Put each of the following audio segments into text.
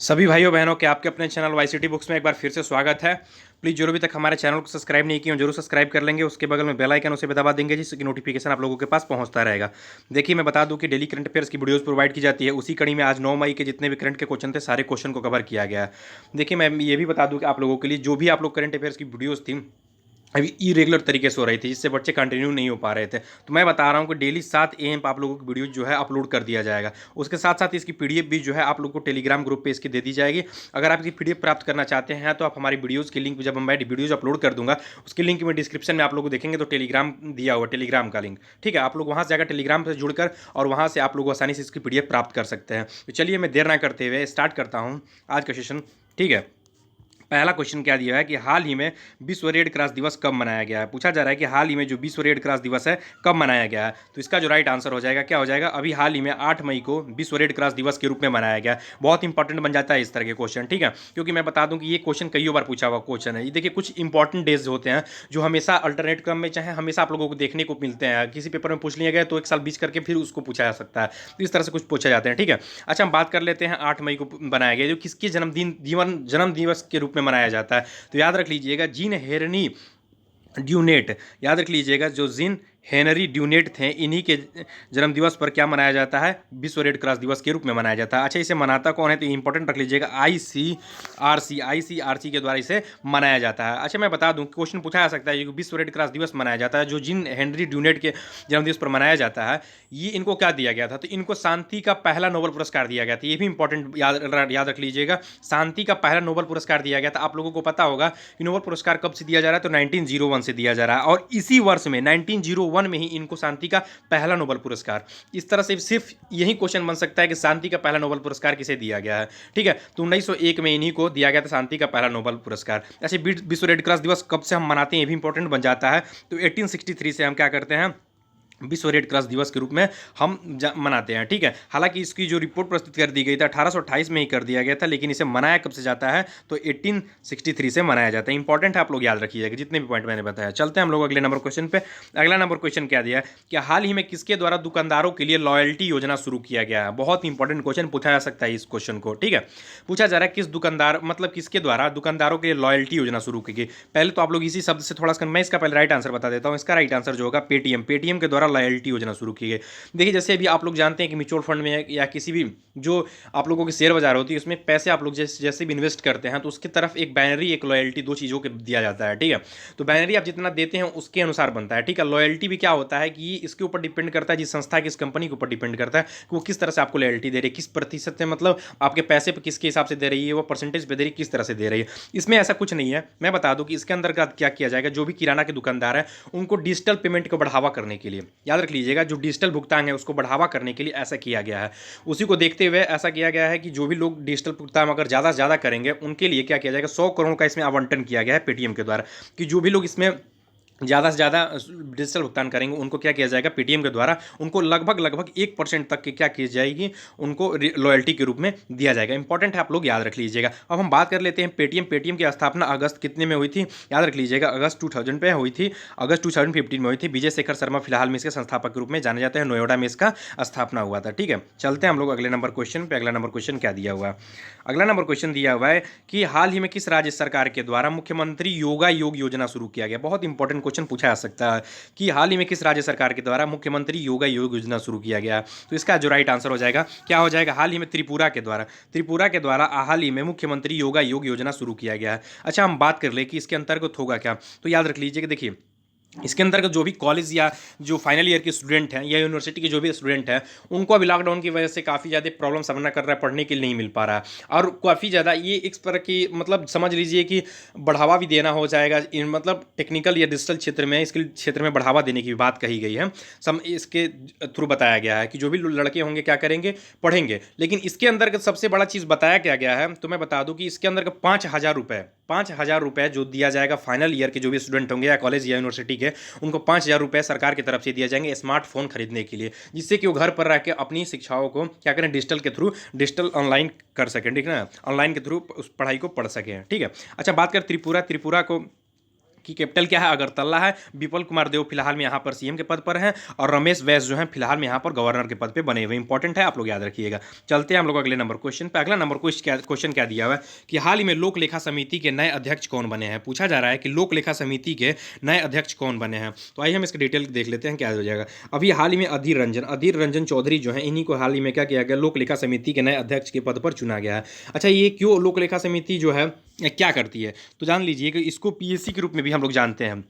सभी भाइयों बहनों के आपके अपने चैनल वाईसीटी बुक्स में एक बार फिर से स्वागत है। प्लीज़ जो अभी तक हमारे चैनल को सब्सक्राइब नहीं किए हो जरूर सब्सक्राइब कर लेंगे। उसके बगल में बेल आइकन उसे भी दबा देंगे जिससे कि नोटिफिकेशन आप लोगों के पास पहुंचता रहेगा। देखिए मैं बता दूं कि डेली करंट अफेयर्स की वीडियोस प्रोवाइड की जाती है। उसी कड़ी में आज 9 मई के जितने भी करंट के क्वेश्चन थे सारे क्वेश्चन को कवर किया गया है। देखिए मैं ये भी बता दूं कि आप लोगों के लिए जो भी आप लोग करंट अफेयर्स की वीडियोज़ थी अभी इरेगुलर तरीके से हो रही थी जिससे बच्चे कंटिन्यू नहीं हो पा रहे थे। तो मैं बता रहा हूँ कि डेली 7 AM पर आप लोगों की वीडियो जो है अपलोड कर दिया जाएगा। उसके साथ साथ इसकी पीडीएफ भी जो है आप लोगों को टेलीग्राम ग्रुप पे इसकी दे दी जाएगी। अगर आप इसकी पीडीएफ प्राप्त करना चाहते हैं तो आप हमारी वीडियोज़ की लिंक जब मैं वीडियोज़ अपलोड कर दूंगा उसकी लिंक में डिस्क्रिप्शन में आप लोग देखेंगे तो टेलीग्राम दिया हुआ टेलीग्राम का लिंक, ठीक है। आप लोग वहाँ से जाकर टेलीग्राम से जुड़कर और वहाँ से आप लोग आसानी से इसकी पीडीएफ प्राप्त कर सकते हैं। तो चलिए मैं देर ना करते हुए स्टार्ट करता हूँ आज का सेशन, ठीक है। पहला क्वेश्चन क्या दिया है कि हाल ही में विश्व रेड क्रॉस दिवस कब मनाया गया है। पूछा जा रहा है कि हाल ही में जो विश्व रेड क्रॉस दिवस है कब मनाया गया है। तो इसका जो राइट आंसर हो जाएगा क्या हो जाएगा, अभी हाल ही में 8 मई को विश्व रेड क्रॉस दिवस के रूप में मनाया गया है। बहुत इंपॉर्टेंट बन जाता है इस तरह के क्वेश्चन, ठीक है, क्योंकि मैं बता दूं कि ये क्वेश्चन कई बार पूछा हुआ क्वेश्चन है। ये देखिए कुछ इंपॉर्टेंट डेज होते हैं जो हमेशा अल्टरनेट क्रम में चाहे हमेशा आप लोगों को देखने को मिलते हैं। किसी पेपर में पूछ लिया गया तो एक साल बीच करके फिर उसको पूछा जा सकता है। तो इस तरह से कुछ पूछे जाते हैं, ठीक है। अच्छा हम बात कर लेते हैं 8 मई को बनाया गया जो किसके जन्म दिवस के रूप में मनाया जाता है। तो याद रख लीजिएगा जीन हेनरी ड्यूनेट, याद रख लीजिएगा जो जीन हेनरी ड्यूनेट थे इन्हीं के जन्म दिवस पर क्या मनाया जाता है, विश्व रेड क्रॉस दिवस के रूप में मनाया जाता है। अच्छा इसे मनाता कौन है तो इंपॉर्टेंट रख लीजिएगा आईसीआरसी के द्वारा इसे मनाया जाता है। अच्छा मैं बता दूं क्वेश्चन पूछा जा सकता है कि विश्व रेड क्रॉस दिवस मनाया जाता है जो जिन हेनरी ड्यूनेट के जन्म दिवस पर मनाया जाता है ये इनको क्या दिया गया था, तो इनको शांति का पहला नोबेल पुरस्कार दिया गया था। ये भी इंपॉर्टेंट याद रख लीजिएगा, शांति का पहला नोबेल पुरस्कार दिया गया था। आप लोगों को पता होगा कि नोबेल पुरस्कार कब से दिया जा रहा है तो 1901 से दिया जा रहा है और इसी वर्ष में 1901 में ही इनको शांति का पहला नोबेल पुरस्कार, इस तरह से सिर्फ यही क्वेश्चन बन सकता है कि शांति का पहला नोबेल पुरस्कार किसे दिया गया है, ठीक है। तो 1901 में इन्हीं को दिया गया था शांति का पहला नोबेल पुरस्कार। ऐसे विश्व रेड क्रॉस दिवस कब से हम मनाते हैं ये भी इंपॉर्टेंट बन जाता है। तो 1863 से हम क्या करते हैं विश्व रेड क्रॉस दिवस के रूप में हम मनाते हैं, ठीक है। हालांकि इसकी जो रिपोर्ट प्रस्तुत कर दी गई थी 1828 में ही कर दिया गया था, लेकिन इसे मनाया कब से जाता है तो 1863 से मनाया जाता है। इंपॉर्टेंट है, आप लोग याद रखिएगा जितने भी पॉइंट मैंने बताया। चलते हैं हम लोग अगले नंबर क्वेश्चन पे। अगला नंबर क्वेश्चन क्या दिया है कि हाल ही में किसके द्वारा दुकानदारों के लिए लॉयल्टी योजना शुरू किया गया है। बहुत इंपॉर्टेंट क्वेश्चन पूछा जा सकता है इस क्वेश्चन को, ठीक है। पूछा जा रहा है किस दुकानदार मतलब किसके द्वारा दुकानदारों के लिए लॉयल्टी योजना शुरू की गई। पहले तो आप लोग इसी शब्द से थोड़ा सा मैं इसका पहले राइट आंसर बता देता हूँ। इसका राइट आंसर जो होगा पेटीएम के द्वारा लॉयल्टी योजना शुरू की गई। देखिए जैसे अभी आप लोग जानते हैं कि म्यूचुअल फंड में या किसी भी जो आप लोगों की शेयर बाजार होती है उसमें पैसे आप लोग जैसे भी इन्वेस्ट करते हैं तो उसकी तरफ एक बैनरी एक लॉयल्टी दो चीज़ों के दिया जाता है, ठीक है। तो बैनरी आप जितना देते हैं उसके अनुसार बनता है, ठीक है। लॉयल्टी भी क्या होता है कि इसके ऊपर डिपेंड करता है जिस संस्था की इस कंपनी के ऊपर डिपेंड करता है कि वो किस तरह से आपको लॉयल्टी दे रही है, किस प्रतिशत से मतलब आपके पैसे पर किसके हिसाब से दे रही है, वो परसेंटेज पे दे रही है, किस तरह से दे रही है। इसमें ऐसा कुछ नहीं है। मैं बता दूं कि इसके अंदर क्या किया जाएगा, जो भी किराना के दुकानदार है उनको डिजिटल पेमेंट को बढ़ावा करने के लिए, याद रख लीजिएगा जो डिजिटल भुगतान है उसको बढ़ावा करने के लिए ऐसा किया गया है। उसी को देखते हुए ऐसा किया गया है कि जो भी लोग डिजिटल भुगतान अगर ज़्यादा से ज़्यादा करेंगे उनके लिए क्या किया जाएगा 100 करोड़ का इसमें आवंटन किया गया है पेटीएम के द्वारा कि जो भी लोग इसमें ज़्यादा से ज़्यादा डिजिटल भुगतान करेंगे उनको क्या किया जाएगा पेटीएम के द्वारा उनको लगभग 1% तक की क्या की जाएगी उनको लॉयल्टी के रूप में दिया जाएगा। इंपॉर्टेंट है, आप लोग याद रख लीजिएगा। अब हम बात कर लेते हैं पेटीएम की स्थापना अगस्त कितने में हुई थी, याद रख लीजिएगा अगस्त 2000 पे हुई थी, अगस्त 2015 में हुई थी। विजय शेखर शर्मा फिलहाल में इसके संस्थापक के रूप में जाने जाते हैं, नोएडा में इसका स्थापना हुआ था, ठीक है। चलते हैं हम लोग अगले नंबर क्वेश्चन पे। अगला नंबर क्वेश्चन क्या दिया हुआ है, अगला नंबर क्वेश्चन दिया हुआ है कि हाल ही में किस राज्य सरकार के द्वारा मुख्यमंत्री योगा योग योजना शुरू किया गया। बहुत इंपॉर्टेंट क्वेश्चन पूछा जा सकता है कि हाल ही में किस राज्य सरकार के द्वारा मुख्यमंत्री योगा योग योजना शुरू किया गया। तो इसका जो राइट आंसर हो जाएगा क्या हो जाएगा, हाल ही में त्रिपुरा के द्वारा हाल ही में मुख्यमंत्री योगा योग योजना शुरू किया गया है। अच्छा हम बात कर ले कि इसके अंतर्गत होगा क्या, तो याद रख लीजिए कि देखिए इसके अंतर्गत जो भी कॉलेज या जो फाइनल ईयर के स्टूडेंट हैं या यूनिवर्सिटी के जो भी स्टूडेंट हैं उनको अभी लॉकडाउन की वजह से काफ़ी ज़्यादा प्रॉब्लम सामना कर रहा है, पढ़ने के लिए नहीं मिल पा रहा है और काफ़ी ज़्यादा ये इस तरह की मतलब समझ लीजिए कि बढ़ावा भी देना हो जाएगा मतलब टेक्निकल या डिजिटल क्षेत्र में स्किल क्षेत्र में बढ़ावा देने की बात कही गई है। इसके थ्रू बताया गया है कि जो भी लड़के होंगे क्या करेंगे पढ़ेंगे, लेकिन इसके अंदर सबसे बड़ा चीज़ बताया क्या गया है तो मैं बता दूं कि इसके अंदर 5,000 रुपये जो दिया जाएगा फाइनल ईयर के जो भी स्टूडेंट होंगे या कॉलेज या यूनिवर्सिटी के उनको 5,000 रुपये सरकार की तरफ से दिया जाएंगे स्मार्टफोन खरीदने के लिए, जिससे कि वो घर पर रह के अपनी शिक्षाओं को क्या करें डिजिटल के थ्रू डिजिटल ऑनलाइन कर सकें, ठीक है ना, ऑनलाइन के थ्रू उस पढ़ाई को पढ़ सकें, ठीक है। अच्छा बात करें त्रिपुरा को की कैपिटल क्या है, अगरतला है। विपुल कुमार देव फिलहाल में यहाँ पर सीएम के पद पर हैं और रमेश बैस जो है फिलहाल में यहाँ पर गवर्नर के पद पे बने हुए। इंपॉर्टेंट है, आप लोग याद रखिएगा। चलते हैं हम लोग अगले नंबर क्वेश्चन पे। अगला नंबर क्वेश्चन क्या दिया हुआ है कि हाल ही में लोक लेखा समिति के नए अध्यक्ष कौन बने हैं। पूछा जा रहा है कि लोक लेखा समिति के नए अध्यक्ष कौन बने हैं। तो आइए हम इसके डिटेल देख लेते हैं क्या हो जाएगा। अभी हाल ही में अधीर रंजन चौधरी जो है, इन्हीं को हाल ही में क्या किया गया, लोक लेखा समिति के नए अध्यक्ष के पद पर चुना गया है। अच्छा, ये क्यों लोक लेखा समिति जो है क्या करती है, तो जान लीजिए कि इसको पीएससी के रूप में भी हम लोग जानते हैं।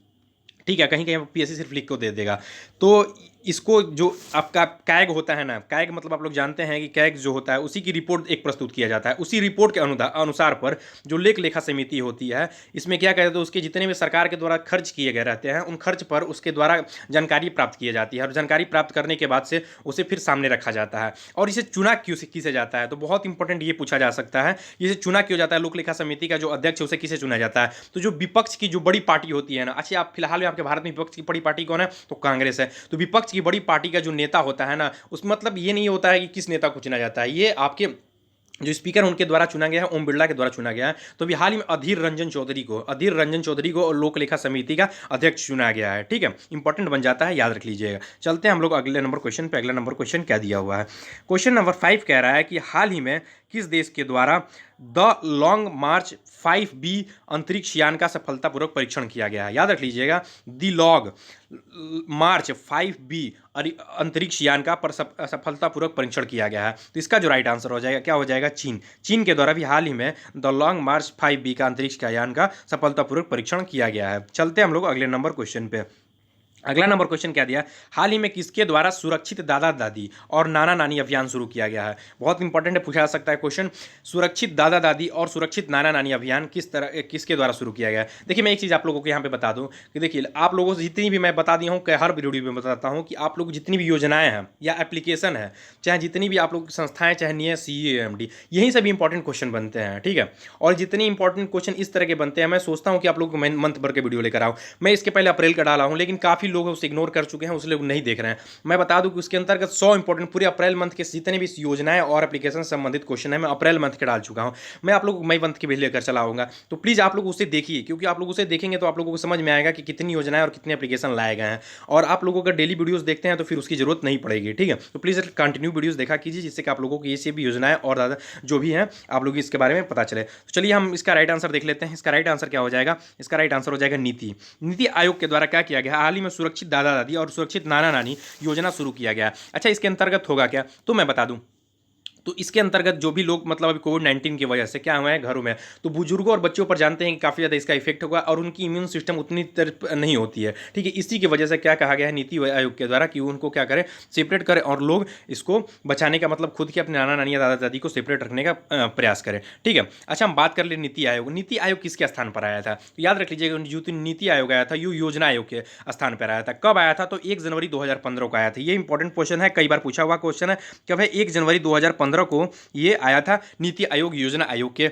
ठीक है, कहीं कहीं पीएससी सिर्फ लिख को दे देगा। तो इसको जो आपका कैग होता है ना, कैग मतलब आप लोग जानते हैं कि कैग जो होता है उसी की रिपोर्ट एक प्रस्तुत किया जाता है। उसी रिपोर्ट के अनुसार पर जो लेख लेखा समिति होती है, इसमें क्या कहते हैं, उसके जितने भी सरकार के द्वारा खर्च किए गए रहते हैं उन खर्च पर उसके द्वारा जानकारी प्राप्त की जाती है और जानकारी प्राप्त करने के बाद से उसे फिर सामने रखा जाता है। और इसे चुना किसे जाता है, तो बहुत इंपॉर्टेंट ये पूछा जा सकता है, इसे चुना क्यों जाता है, लोक लेखा समिति का जो अध्यक्ष है उसे किसे चुना जाता है। तो जो विपक्ष की जो बड़ी पार्टी होती है ना, अच्छा आप फिलहाल में आपके भारत में विपक्ष की बड़ी पार्टी कौन है, तो कांग्रेस है। तो विपक्ष की बड़ी पार्टी का जो नेता होता है ना, उस मतलब ये नहीं होता है कि किस नेता को चुना जाता है, ये आपके जो स्पीकर उनके द्वारा चुना गया है, ओम बिरला के द्वारा चुना गया है। तो अभी हाल ही में अधीर रंजन चौधरी को लोक लेखा समिति का अध्यक्ष चुना गया है। ठीक है, इंपॉर्टेंट बन जाता है, याद रख लीजिएगा। चलते हैं हम लोग अगले नंबर क्वेश्चन पे। अगला नंबर क्वेश्चन क्या दिया हुआ है, क्वेश्चन नंबर 5 कह रहा है कि हाल ही में किस देश के द्वारा द लॉन्ग मार्च 5B अंतरिक्ष यान का सफलतापूर्वक परीक्षण किया गया है। याद रख लीजिएगा, द लॉन्ग मार्च 5B अंतरिक्ष यान का सफलतापूर्वक परीक्षण किया गया है। तो इसका जो राइट आंसर हो जाएगा, क्या हो जाएगा, चीन के द्वारा भी हाल ही में द लॉन्ग मार्च 5B का अंतरिक्ष यान का सफलतापूर्वक परीक्षण किया गया है। चलते हैं हम लोग अगले नंबर क्वेश्चन पे। अगला नंबर क्वेश्चन क्या दिया, हाल ही में किसके द्वारा सुरक्षित दादा दादी और नाना नानी अभियान शुरू किया गया है। बहुत इंपॉर्टेंट है, पूछा जा सकता है क्वेश्चन, सुरक्षित दादा दादी और सुरक्षित नाना नानी अभियान किसके द्वारा शुरू किया गया है। देखिए, मैं एक चीज़ आप लोगों को यहाँ पे बता दूँ कि देखिए, आप लोगों से जितनी भी मैं बता दिया हूँ, हर वीडियो में बताता हूँ कि आप लोग जितनी भी योजनाएं हैं या एप्लीकेशन है, चाहे जितनी भी आप लोग संस्थाएं, चाहे नहीं CAMD, यही सभी इंपॉर्टेंट क्वेश्चन बनते हैं। ठीक है, और जितने इंपॉर्टेंट क्वेश्चन इस तरह के बनते हैं, मैं सोचता हूँ कि आप लोग को मंथ भर के वीडियो लेकर आऊँ। मैं इसके पहले अप्रैल का डाला हूँ, लेकिन काफ़ी लोग उसे इग्नोर कर चुके हैं, उस लोग नहीं देख रहे हैं। मैं बता दूं कि उसके अंतर्गत 100 इंपॉर्टेंट पूरे अप्रैल मंथ के जितने भी योजनाएं और एप्लीकेशन संबंधित क्वेश्चन है, मैं अप्रैल मंथ के डाल चुका हूं। मैं आप लोगों को मई मंथ के भी लेकर चला आऊंगा, तो प्लीज़ आप लोग उसे देखिए, क्योंकि आप लोग उसे देखेंगे तो आप लोगों को समझ में आएगा कि कितनी योजनाएं और कितने एप्लीकेशन लाए गए हैं। और आप लोगों का डेली वीडियोस देखते हैं तो फिर उसकी जरूरत नहीं पड़ेगी। ठीक है, तो प्लीज़ कंटिन्यू वीडियोस देखा कीजिए, जिससे कि आप लोगों को ये भी योजनाएं और ज़्यादा जो भी हैं आप लोग इसके बारे में पता चले। तो चलिए हम इसका राइट आंसर देख लेते हैं। इसका राइट आंसर क्या हो जाएगा, इसका राइट आंसर हो जाएगा नीति आयोग के द्वारा क्या किया गया, हाल ही में सुरक्षित दादा दादी और सुरक्षित नाना नानी योजना शुरू किया गया। अच्छा, इसके अंतर्गत होगा क्या, तो मैं बता दूं, तो इसके अंतर्गत जो भी लोग मतलब अभी कोविड-19 की वजह से क्या हुआ है घरों में, तो बुजुर्गों और बच्चों पर जानते हैं कि काफ़ी ज़्यादा इसका इफेक्ट होगा और उनकी इम्यून सिस्टम उतनी नहीं होती है। ठीक है, इसी की वजह से क्या कहा गया है नीति आयोग के द्वारा कि उनको क्या करें, सेपरेट करें और लोग इसको बचाने का मतलब खुद के अपने नाना नानी या दादा दादी को सेपरेट रखने का प्रयास करें। ठीक है, अच्छा हम बात कर ले नीति आयोग किसके स्थान पर आया था, तो याद रख लीजिएगा, जो नीति आयोग आया था ये योजना आयोग के स्थान पर आया था। कब आया था, तो 1 जनवरी 2015 को आया था। ये इंपॉर्टेंट क्वेश्चन है, कई बार पूछा हुआ क्वेश्चन है कि भाई 1 जनवरी 2015 को ये आया था नीति आयोग योजना आयोग के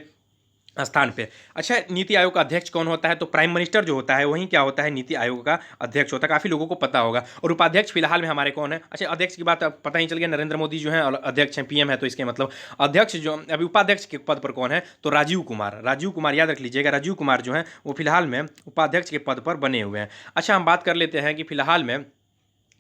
स्थान पे। अच्छा, नीति आयोग का अध्यक्ष कौन होता है, तो प्राइम मिनिस्टर जो होता है वही क्या होता है, नीति आयोग का अध्यक्ष होता है। काफ़ी लोगों को पता होगा। और उपाध्यक्ष फिलहाल में हमारे कौन है, अच्छा अध्यक्ष की बात पता ही चल गया, नरेंद्र मोदी जो है अध्यक्ष हैं, PM है, तो इसके मतलब अध्यक्ष जो अभी उपाध्यक्ष के पद पर कौन है, तो राजीव कुमार याद रख लीजिएगा, राजीव कुमार जो है वो फिलहाल में उपाध्यक्ष के पद पर बने हुए हैं। अच्छा, हम बात कर लेते हैं कि फिलहाल में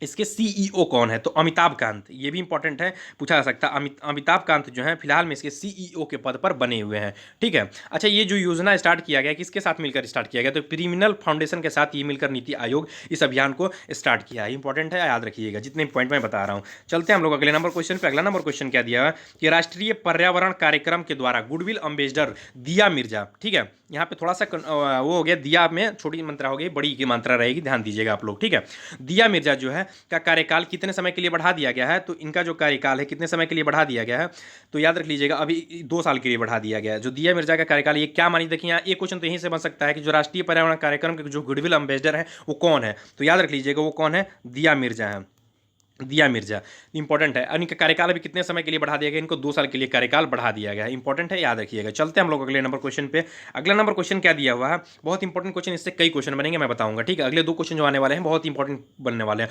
इसके CEO कौन है, तो अमिताभ कांत, ये भी इंपॉर्टेंट है, पूछा जा सकता है। अमिताभ कांत जो है फिलहाल में इसके CEO के पद पर बने हुए हैं। ठीक है, अच्छा ये जो योजना स्टार्ट किया गया किसके साथ मिलकर स्टार्ट किया गया, तो क्रिमिनल फाउंडेशन के साथ ये मिलकर नीति आयोग इस अभियान को स्टार्ट किया है। इंपॉर्टेंट है, याद रखिएगा जितने पॉइंट मैं बता रहा हूँ। चलते हैं हम लोग अगले नंबर क्वेश्चन पर। अगला नंबर क्वेश्चन क्या दिया है कि राष्ट्रीय पर्यावरण कार्यक्रम के द्वारा गुडविल अम्बेसडर दिया मिर्जा, ठीक है, यहाँ पे थोड़ा सा वो हो गया, दिया में छोटी मात्रा हो गई, बड़ी की मात्रा रहेगी, ध्यान दीजिएगा आप लोग। ठीक है, दिया मिर्जा जो है का कार्यकाल कितने समय के लिए बढ़ा दिया गया है, तो इनका जो कार्यकाल है कितने समय के लिए बढ़ा दिया गया है, तो याद रख लीजिएगा अभी 2 साल के लिए बढ़ा दिया गया है। जो दिया मिर्जा का कार्यकाल ये क्या मानी, देखिए यहाँ एक क्वेश्चन तो यहीं से बन सकता है कि जो राष्ट्रीय पर्यावरण कार्यक्रम के जो गुडविल अम्बेसडर है वो कौन है, तो याद रख लीजिएगा वो कौन है, दिया मिर्जा है। दिया मिर्जा, इंपॉर्टेंट है। और इनका कार्यकाल अभी कितने समय के लिए बढ़ा दिया गया, इनको 2 साल के लिए कार्यकाल बढ़ा दिया गया है, इंपॉर्टेंट है, याद रखिएगा। चलते हैं हम लोग अगले नंबर क्वेश्चन पे। अगला नंबर क्वेश्चन क्या दिया हुआ है, बहुत इंपॉर्टेंट क्वेश्चन, इससे कई क्वेश्चन बनेंगे, मैं बताऊंगा, ठीक है। अगले 2 क्वेश्चन जो आने वाले हैं बहुत इंपॉर्टेंट बनने वाले हैं।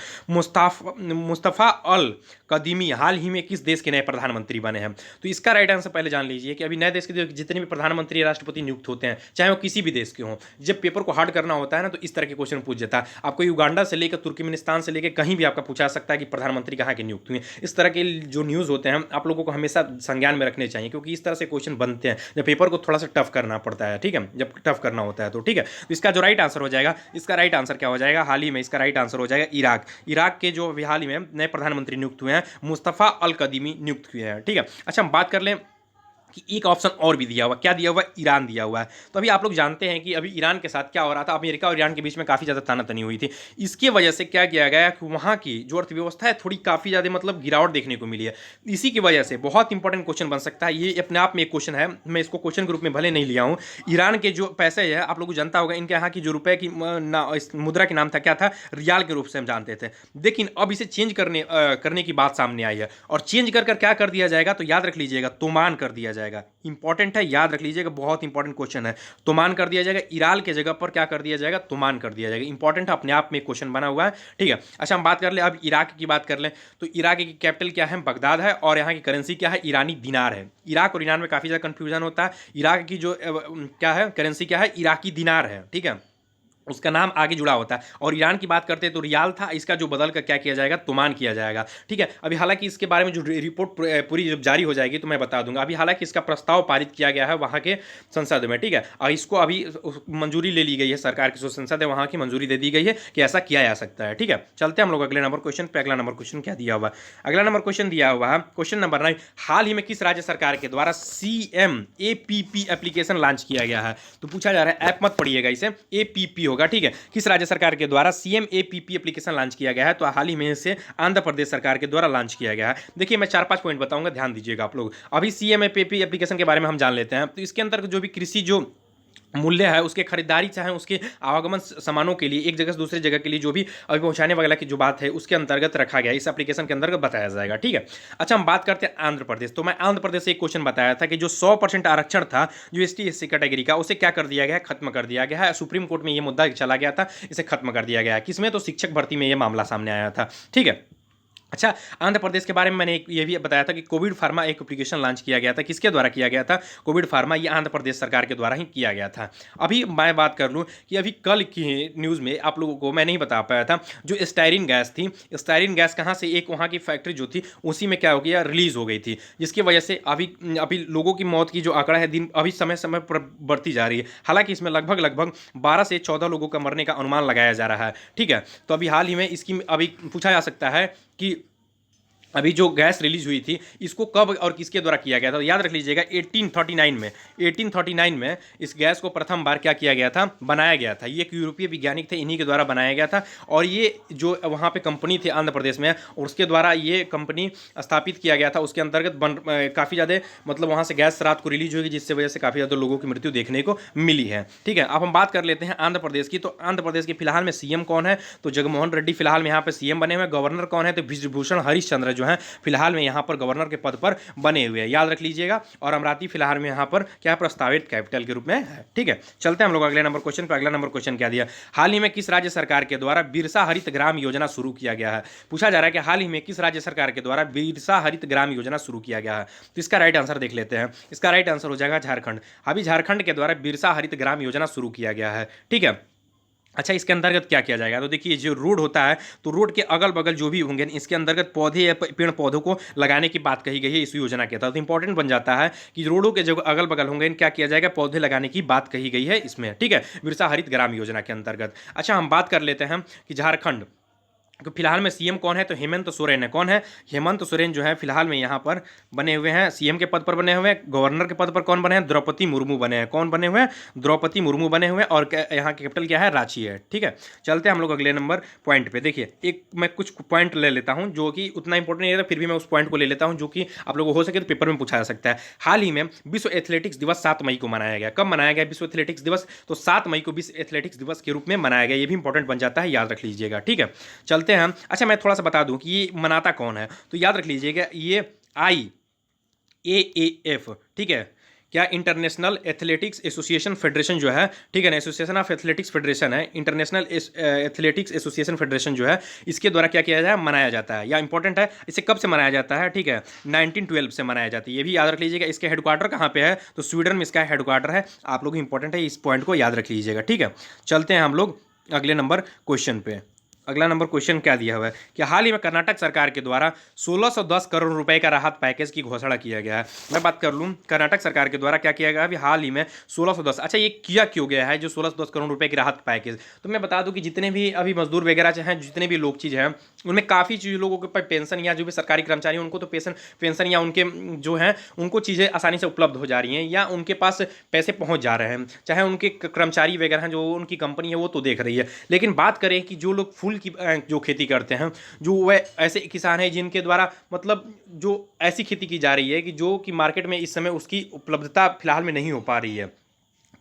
मुस्तफ़ा अल कदीमी हाल ही में किस देश के नए प्रधानमंत्री बने हैं? तो इसका राइट आंसर पहले जान लीजिए कि अभी नए देश के जितने भी प्रधानमंत्री राष्ट्रपति नियुक्त होते हैं, चाहे वो किसी भी देश के हों, जब पेपर को हार्ड करना होता है ना, तो इस तरह के क्वेश्चन पूछ जाता है आपको। युगांडा से लेकर तुर्कमेनिस्तान से लेकर कहीं भी आपका पूछा सकता है कि प्रधानमंत्री कहाँ के नियुक्त हुए। इस तरह के जो न्यूज़ होते हैं आप लोगों को हमेशा संज्ञान में रखने चाहिए, क्योंकि इस तरह से क्वेश्चन बनते हैं जब पेपर को थोड़ा सा टफ करना पड़ता है, ठीक है, जब टफ करना होता है तो, ठीक है। तो इसका जो राइट आंसर हो जाएगा, इसका राइट आंसर क्या हो जाएगा, हाल ही में इसका राइट आंसर हो जाएगा इराक। इराक के जो अभी हाल ही में नए प्रधानमंत्री नियुक्त हुए हैं, मुस्तफ़ा अल कदीमी नियुक्त हुए हैं, ठीक है। अच्छा, हम बात कर लें कि एक ऑप्शन और भी दिया हुआ, क्या दिया हुआ है, ईरान दिया हुआ है। तो अभी आप लोग जानते हैं कि अभी ईरान के साथ क्या हो रहा था, अमेरिका और ईरान के बीच में काफ़ी ज़्यादा तानातनी हुई थी। इसकी वजह से क्या किया गया कि वहाँ की जो अर्थव्यवस्था है थोड़ी काफ़ी ज़्यादा मतलब गिरावट देखने को मिली है। इसी की वजह से बहुत इंपॉर्टेंट क्वेश्चन बन सकता है, ये अपने आप में एक क्वेश्चन है, मैं इसको क्वेश्चन के रूप में भले नहीं लिया हूँ। ईरान के जो पैसे है, आप लोग को जानता होगा, इनके यहाँ की जो रुपए की मुद्रा के नाम था क्या था, रियाल के रूप से हम जानते थे, लेकिन अब इसे चेंज करने की बात सामने आई है। और चेंज कर क्या कर दिया जाएगा, तो याद रख लीजिएगा, तोमान कर दिया जाएगा। इंपॉर्टेंट है, याद रख लीजिएगा, बहुत इंपॉर्टेंट क्वेश्चन है। तोमान कर दिया जाएगा, इराल के जगह पर क्या कर दिया जाएगा, तोमान कर दिया जाएगा। इंपॉर्टेंट है, अपने आप में क्वेश्चन बना हुआ है, ठीक है। अच्छा, हम बात कर ले अब इराक की बात कर लें, तो इराक की कैपिटल क्या है, बगदाद है, और यहाँ की करेंसी क्या है, ईरानी दिनार है। इराक और ईरान में काफ़ी ज़्यादा कंफ्यूजन होता है। इराक की जो क्या है, करेंसी क्या है, इराकी दिनार है, ठीक है, उसका नाम आगे जुड़ा होता है। और ईरान की बात करते हैं तो रियाल था, इसका जो बदल कर क्या किया जाएगा, तुमान किया जाएगा, ठीक है। अभी हालांकि इसके बारे में जो रिपोर्ट पूरी जब जारी हो जाएगी तो मैं बता दूंगा। अभी हालांकि इसका प्रस्ताव पारित किया गया है वहाँ के संसद में, ठीक है, और इसको अभी मंजूरी ले ली गई है, सरकार की जो संसद है वहाँ की मंजूरी दे दी गई है कि ऐसा किया जा सकता है, ठीक है। चलते हैं हम लोग अगले नंबर क्वेश्चन पे। अगला नंबर क्वेश्चन क्या दिया हुआ है, अगला नंबर क्वेश्चन दिया हुआ है, क्वेश्चन नंबर 9, हाल ही में किस राज्य सरकार के द्वारा CMAPP एप्लीकेशन लॉन्च किया गया है? तो पूछा जा रहा है, ऐप मत पढ़िएगा, इसे APP होगा, ठीक है। किस राज्य सरकार के द्वारा CMAPP एप्लीकेशन लॉन्च किया गया है? तो हाल ही में इसे आंध्र प्रदेश सरकार के द्वारा लॉन्च किया गया है। देखिए, मैं 4-5 पॉइंट बताऊंगा, ध्यान दीजिएगा आप लोग। अभी CMAPP एप्लीकेशन के बारे में हम जान लेते हैं। तो इसके अंतर्गत जो भी कृषि जो मूल्य है, उसके खरीदारी चाहे उसके आवागमन सामानों के लिए एक जगह से दूसरी जगह के लिए जो भी अभी पहुंचाने वगैरह की जो बात है उसके अंतर्गत रखा गया, इस एप्लीकेशन के अंतर्गत बताया जाएगा, ठीक है। अच्छा, हम बात करते हैं आंध्र प्रदेश। तो मैं आंध्र प्रदेश से एक क्वेश्चन बताया था कि जो 100% आरक्षण था जो ST/SC कैटेगरी का, उसे क्या कर दिया गया है, खत्म कर दिया गया है। सुप्रीम कोर्ट में ये मुद्दा चला गया था, इसे खत्म कर दिया गया है। किसमें, तो शिक्षक भर्ती में ये मामला सामने आया था, ठीक है। अच्छा, आंध्र प्रदेश के बारे में मैंने ये भी बताया था कि कोविड फार्मा एक एप्लीकेशन लॉन्च किया गया था। किसके द्वारा किया गया था, कोविड फार्मा, ये आंध्र प्रदेश सरकार के द्वारा ही किया गया था। अभी मैं बात कर लूँ कि अभी कल की न्यूज़ में आप लोगों को मैं नहीं बता पाया था, जो स्टायरीन गैस थी, स्टायरीन गैस कहाँ से, एक वहाँ की फैक्ट्री जो थी उसी में क्या हो गया, रिलीज हो गई थी, जिसकी वजह से अभी लोगों की मौत की जो आंकड़ा है दिन अभी समय समय पर बढ़ती जा रही है। हालांकि इसमें लगभग 12 से 14 लोगों का मरने का अनुमान लगाया जा रहा है, ठीक है। तो अभी हाल ही में इसकी अभी पूछा जा सकता है कि अभी जो गैस रिलीज हुई थी इसको कब और किसके द्वारा किया गया था। तो याद रख लीजिएगा, 1839 में इस गैस को प्रथम बार क्या किया गया था, बनाया गया था। ये एक यूरोपीय वैज्ञानिक थे, इन्हीं के द्वारा बनाया गया था। और ये जो वहाँ पे कंपनी थी आंध्र प्रदेश में, और उसके द्वारा ये कंपनी स्थापित किया गया था, उसके अंतर्गत काफ़ी ज़्यादा मतलब वहाँ से गैस रात को रिलीज हुई, जिससे वजह से काफ़ी ज़्यादा लोगों की मृत्यु देखने को मिली है, ठीक है। अब हम बात कर लेते हैं आंध्र प्रदेश की। तो आंध्र प्रदेश के फिलहाल में CM कौन है, तो जगनमोहन रेड्डी फिलहाल में यहाँ पे CM बने हुए हैं। गवर्नर कौन है, तो ब्रिजभूषण हरिश्चंद्र जो है फिलहाल में यहाँ पर गवर्नर के पद पर बने हुए हैं, याद रख लीजिएगा। और अमरावती फिलहाल में यहाँ पर क्या प्रस्तावित कैपिटल के रूप में है, ठीक है। चलते हैं हम लोग अगले नंबर क्वेश्चन पर। अगला नंबर क्वेश्चन क्या दिया, हाल ही में किस राज्य सरकार के द्वारा बिरसा हरित ग्राम योजना शुरू किया गया है? पूछा जा रहा है कि हाल ही में किस राज्य सरकार के द्वारा बिरसा हरित ग्राम योजना शुरू किया गया है। तो इसका राइट आंसर देख लेते हैं। इसका राइट आंसर हो जाएगा झारखंड। अभी झारखंड के द्वारा बिरसा हरित ग्राम योजना शुरू किया गया है, ठीक है। अच्छा, इसके अंतर्गत क्या किया जाएगा, तो देखिए जो रोड होता है तो रोड के अगल बगल जो भी होंगे इसके अंतर्गत पौधे या पेड़ पौधों को लगाने की बात कही गई है इस योजना के तहत। तो इंपॉर्टेंट बन जाता है कि रोडों के जो अगल बगल होंगे क्या किया जाएगा, पौधे लगाने की बात कही गई है इसमें, ठीक है, बिरसा हरित ग्राम योजना के अंतर्गत। अच्छा, हम बात कर लेते हैं कि झारखंड तो फिलहाल में CM कौन है, तो हेमंत सोरेन है। कौन है, हेमंत सोरेन जो है फिलहाल में यहाँ पर बने हुए हैं, CM के पद पर बने हुए हैं। गवर्नर के पद पर कौन बने हैं, द्रौपदी मुर्मू बने हैं। कौन बने हुए हैं, द्रौपदी मुर्मू बने हुए हैं। और यहाँ की कैपिटल क्या है, रांची है, ठीक है। चलते हैं हम लोग अगले नंबर पॉइंट पे। देखिए, एक मैं कुछ पॉइंट ले लेता हूँ जो कि उतना इंपॉर्टेंट नहीं है, फिर भी मैं उस पॉइंट को ले लेता हूँ जो कि आप लोगों को हो सके तो पेपर में पूछा जा सकता है। हाल ही में विश्व एथलेटिक्स दिवस 7 मई को मनाया गया। कब मनाया गया विश्व एथलेटिक्स दिवस, तो 7 मई को विश्व एथलेटिक्स दिवस के रूप में मनाया गया। ये भी इंपॉर्टेंट बन जाता है, याद रख लीजिएगा, ठीक है। चलते चलते हैं। अच्छा मैं थोड़ा सा बता दूं कि ये मनाता कौन है, तो याद रख लीजिएगा ये IAAF, ठीक है, क्या इंटरनेशनल एथलेटिक्स एसोसिएशन फेडरेशन जो है, ठीक है ना, एसोसिएशन ऑफ एथलेटिक्स फेडरेशन है, इंटरनेशनल एथलेटिक्स एसोसिएशन फेडरेशन जो है, इसके द्वारा क्या किया जाए, मनाया जाता है। या इंपॉर्टेंट है, इसे कब से मनाया जाता है, ठीक है, 1912 से मनाया जाता है। ये भी याद रख लीजिएगा। इसके हेडक्वार्टर कहाँ पे है, तो स्वीडन में इसका हेडक्वार्टर है। आप लोग इंपॉर्टेंट है, इस पॉइंट को याद रख लीजिएगा, ठीक है। चलते हैं हम लोग अगले नंबर क्वेश्चन पे। अगला नंबर क्वेश्चन क्या दिया हुआ है कि हाल ही में कर्नाटक सरकार के द्वारा 1610 करोड़ रुपए का राहत पैकेज की घोषणा किया गया है। मैं बात कर लूं कर्नाटक सरकार के द्वारा क्या किया गया अभी हाल ही में 1610। अच्छा ये किया क्यों गया है जो 1610 करोड़ रुपए की राहत पैकेज, तो मैं बता दूं कि जितने भी अभी मजदूर वगैरह हैं, जितने भी लोग चीज़ हैं, उनमें काफ़ी चीज़ लोगों के पास पेंशन या जो भी सरकारी कर्मचारी हैं उनको तो पेंशन या उनके जो हैं उनको चीज़ें आसानी से उपलब्ध हो जा रही हैं या उनके पास पैसे पहुंच जा रहे हैं, चाहे उनके कर्मचारी वगैरह हैं जो उनकी कंपनी है वो तो देख रही है। लेकिन बात करें कि जो लोग फूल की जो खेती करते हैं, जो वह ऐसे किसान हैं जिनके द्वारा मतलब जो ऐसी खेती की जा रही है कि जो कि मार्केट में इस समय उसकी उपलब्धता फिलहाल में नहीं हो पा रही है,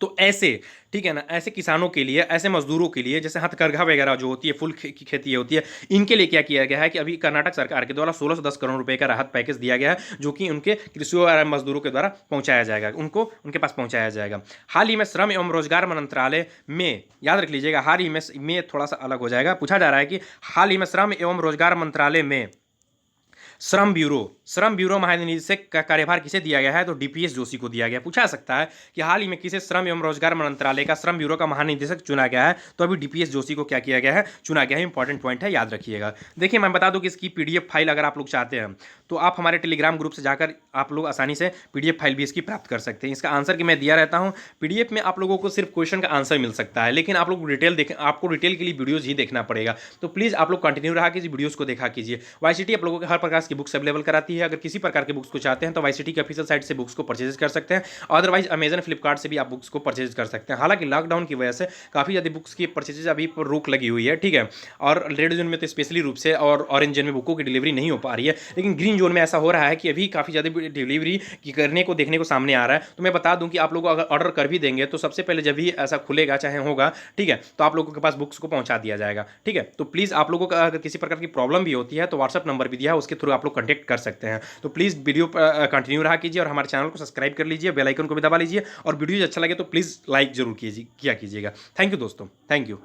तो ऐसे, ठीक है ना, ऐसे किसानों के लिए, ऐसे मजदूरों के लिए, जैसे हथकरघा वगैरह जो होती है, फूल की खेती होती है, इनके लिए क्या किया गया है कि अभी कर्नाटक सरकार के द्वारा 1610 करोड़ रुपए का राहत पैकेज दिया गया है जो कि उनके कृषि और मजदूरों के द्वारा पहुंचाया जाएगा, उनको उनके पास पहुंचाया जाएगा। हाल ही में श्रम एवं रोजगार मंत्रालय में, याद रख लीजिएगा, हाल ही में थोड़ा सा अलग हो जाएगा, पूछा जा रहा है कि हाल ही में श्रम एवं रोजगार मंत्रालय में श्रम ब्यूरो महानिदेशक का कार्यभार किसे दिया गया है, तो डीपीएस जोशी को दिया गया। पूछा सकता है कि हाल ही में किसे श्रम एवं रोजगार मंत्रालय का श्रम ब्यूरो का महानिदेशक चुना गया है, तो अभी डीपीएस जोशी को क्या किया गया है, चुना गया है। इंपॉर्टेंट पॉइंट है, याद रखिएगा। देखिए मैं बता दूं कि इसकी पीडीएफ फाइल अगर आप लोग चाहते हैं तो आप हमारे टेलीग्राम ग्रुप से जाकर आप लोग आसानी से पीडीएफ फाइल भी इसकी प्राप्त कर सकते हैं। इसका आंसर कि मैं दिया रहता हूँ पीडीएफ में, आप लोगों को सिर्फ क्वेश्चन का आंसर मिल सकता है, लेकिन आप लोग डिटेल देखें, आपको डिटेल के लिए वीडियोज ही देखना पड़ेगा। तो प्लीज़ आप लोग कंटिन्यू रहा कीजिए, वीडियोज़ को देखा कीजिए। वाईसीटी आप लोगों के हर प्रकार की बुक्स अवेलेबल कराती है। अगर किसी प्रकार के बुक्स को चाहते हैं तो वाईसीटी की ऑफिशियल साइट से बुक्स को परचेज कर सकते हैं, अदरवाइज अमेजन फ्लिपकार्ट से भी आप बुक्स को परचेज कर सकते हैं। हालांकि लॉकडाउन की वजह से काफ़ी ज़्यादा बुक्स की परचेजेज अभी पर रोक लगी हुई है, ठीक है, और रेड जोन में तो स्पेशली रूप से और ऑरेंज जोन में बुकों की डिलीवरी नहीं हो पा रही है, लेकिन ग्रीन जोन में ऐसा हो रहा है कि अभी काफ़ी ज़्यादा डिलीवरी की करने को देखने को सामने आ रहा है। तो मैं बता दूं कि आप लोग अगर ऑर्डर कर भी देंगे तो सबसे पहले जब भी ऐसा खुलेगा चाहे होगा, ठीक है, तो आप लोगों के पास बुक्स को पहुंचा दिया जाएगा, ठीक है। तो प्लीज़ आप लोगों का अगर किसी प्रकार की प्रॉब्लम भी होती है तो व्हाट्सअप नंबर भी दिया है, उसके थ्रू आप लोग कॉन्टैक्ट कर सकते हैं। तो प्लीज़ वीडियो कंटिन्यू रहा कीजिए और हमारे चैनल को सब्सक्राइब कर लीजिए, बेल आइकन को भी दबा लीजिए, और वीडियो अच्छा लगे तो प्लीज़ लाइक जरूर किया कीजिएगा। थैंक यू दोस्तों, थैंक यू।